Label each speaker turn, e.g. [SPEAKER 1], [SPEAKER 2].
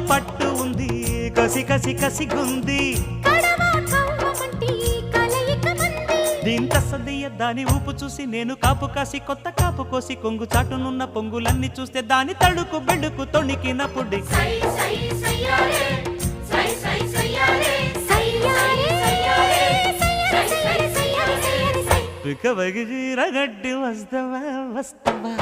[SPEAKER 1] పట్టు ఉంది కసి కసి కసిగుంది దీంత సదయ్య దాని ఊపు చూసి నేను కాపు కాసి కొత్త కాపు కోసి కొంగు చాటునున్న పొంగులన్నీ చూస్తే దాని తడుకు బెడుకు తొణికినప్పుడు రగడ్డి వస్తవా వస్తవా